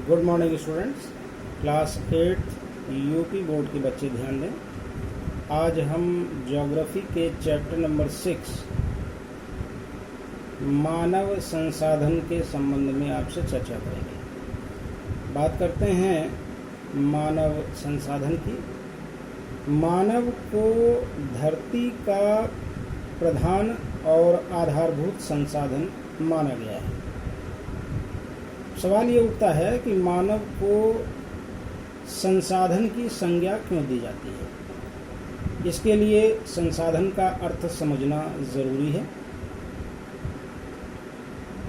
Good morning students. Class 8 UP board के बच्चे ध्यान दें। आज हम ज्योग्राफी के चैप्टर नंबर 6 मानव संसाधन के संबंध में आपसे चर्चा करेंगे। बात करते हैं मानव संसाधन की। मानव को धरती का प्रधान और आधारभूत संसाधन माना गया है। सवाल ये उठता है कि मानव को संसाधन की संज्ञा क्यों दी जाती है। इसके लिए संसाधन का अर्थ समझना ज़रूरी है।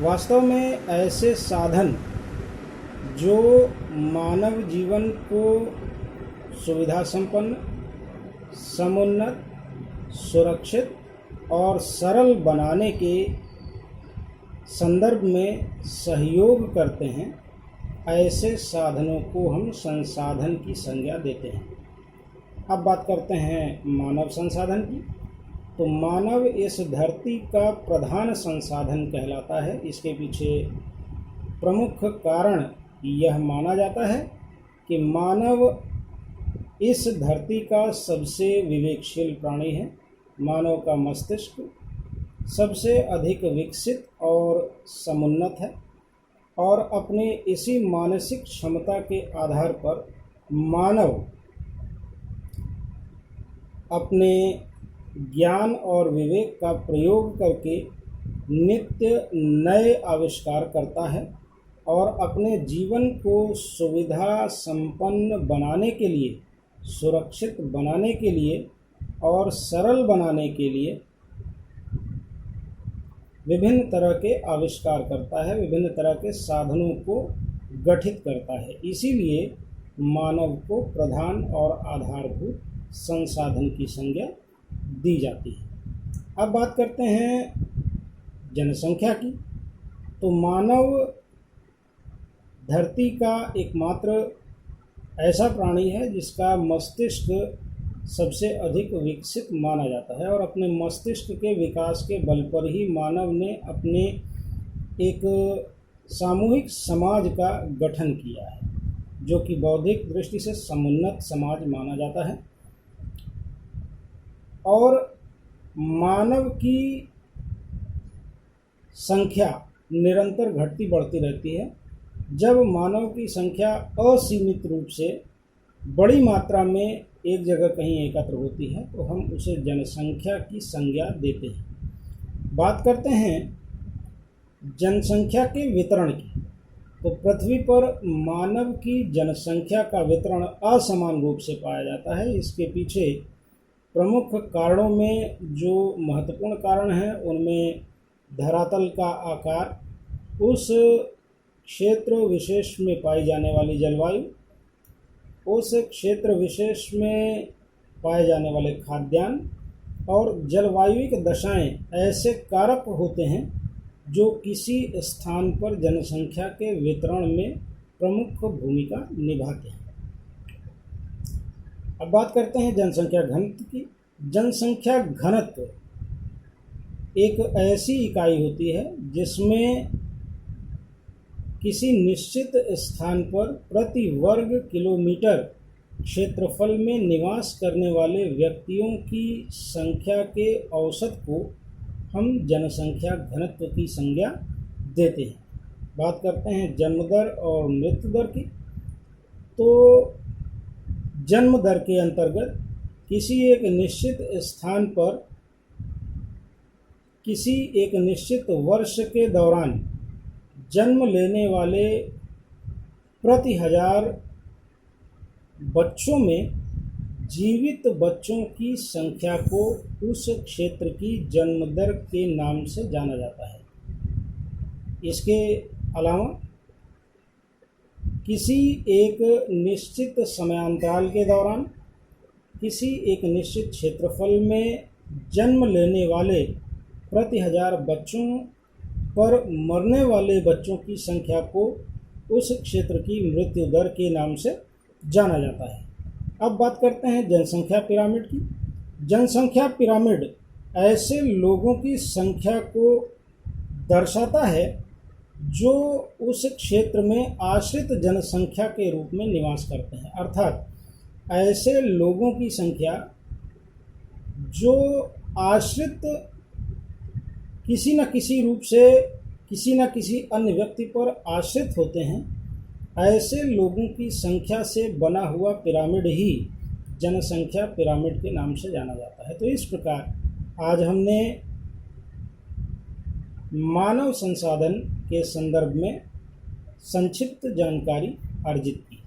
वास्तव में ऐसे साधन जो मानव जीवन को सुविधा संपन्न, समुन्नत, सुरक्षित और सरल बनाने के संदर्भ में सहयोग करते हैं, ऐसे साधनों को हम संसाधन की संज्ञा देते हैं। अब बात करते हैं मानव संसाधन की। तो मानव इस धरती का प्रधान संसाधन कहलाता है। इसके पीछे प्रमुख कारण यह माना जाता है कि मानव इस धरती का सबसे विवेकशील प्राणी है। मानव का मस्तिष्क सबसे अधिक विकसित और समुन्नत है और अपने इसी मानसिक क्षमता के आधार पर मानव अपने ज्ञान और विवेक का प्रयोग करके नित्य नए आविष्कार करता है और अपने जीवन को सुविधा संपन्न बनाने के लिए, सुरक्षित बनाने के लिए और सरल बनाने के लिए विभिन्न तरह के आविष्कार करता है, विभिन्न तरह के साधनों को गठित करता है। इसीलिए मानव को प्रधान और आधारभूत संसाधन की संज्ञा दी जाती है। अब बात करते हैं जनसंख्या की। तो मानव धरती का एकमात्र ऐसा प्राणी है जिसका मस्तिष्क सबसे अधिक विकसित माना जाता है और अपने मस्तिष्क के विकास के बल पर ही मानव ने अपने एक सामूहिक समाज का गठन किया है, जो कि बौद्धिक दृष्टि से समुन्नत समाज माना जाता है। और मानव की संख्या निरंतर घटती बढ़ती रहती है। जब मानव की संख्या असीमित रूप से बड़ी मात्रा में एक जगह कहीं एकत्र होती है तो हम उसे जनसंख्या की संज्ञा देते हैं। बात करते हैं जनसंख्या के वितरण की। तो पृथ्वी पर मानव की जनसंख्या का वितरण असमान रूप से पाया जाता है। इसके पीछे प्रमुख कारणों में जो महत्वपूर्ण कारण हैं उनमें धरातल का आकार, उस क्षेत्र विशेष में पाई जाने वाली जलवायु, उस क्षेत्र विशेष में पाए जाने वाले खाद्यान्न और जलवायुविक दशाएं ऐसे कारक होते हैं जो किसी स्थान पर जनसंख्या के वितरण में प्रमुख भूमिका निभाते हैं। अब बात करते हैं जनसंख्या घनत्व की। जनसंख्या घनत्व एक ऐसी इकाई होती है जिसमें किसी निश्चित स्थान पर प्रति वर्ग किलोमीटर क्षेत्रफल में निवास करने वाले व्यक्तियों की संख्या के औसत को हम जनसंख्या घनत्व की संज्ञा देते हैं। बात करते हैं जन्म दर और मृत्यु दर की। तो जन्म दर के अंतर्गत किसी एक निश्चित स्थान पर किसी एक निश्चित वर्ष के दौरान जन्म लेने वाले प्रति हजार बच्चों में जीवित बच्चों की संख्या को उस क्षेत्र की जन्म दर के नाम से जाना जाता है। इसके अलावा किसी एक निश्चित समयांतराल के दौरान किसी एक निश्चित क्षेत्रफल में जन्म लेने वाले प्रति हजार बच्चों पर मरने वाले बच्चों की संख्या को उस क्षेत्र की मृत्यु दर के नाम से जाना जाता है। अब बात करते हैं जनसंख्या पिरामिड की। जनसंख्या पिरामिड ऐसे लोगों की संख्या को दर्शाता है जो उस क्षेत्र में आश्रित जनसंख्या के रूप में निवास करते हैं, अर्थात ऐसे लोगों की संख्या जो आश्रित किसी न किसी रूप से किसी न किसी अन्य व्यक्ति पर आश्रित होते हैं, ऐसे लोगों की संख्या से बना हुआ पिरामिड ही जनसंख्या पिरामिड के नाम से जाना जाता है। तो इस प्रकार आज हमने मानव संसाधन के संदर्भ में संक्षिप्त जानकारी अर्जित की।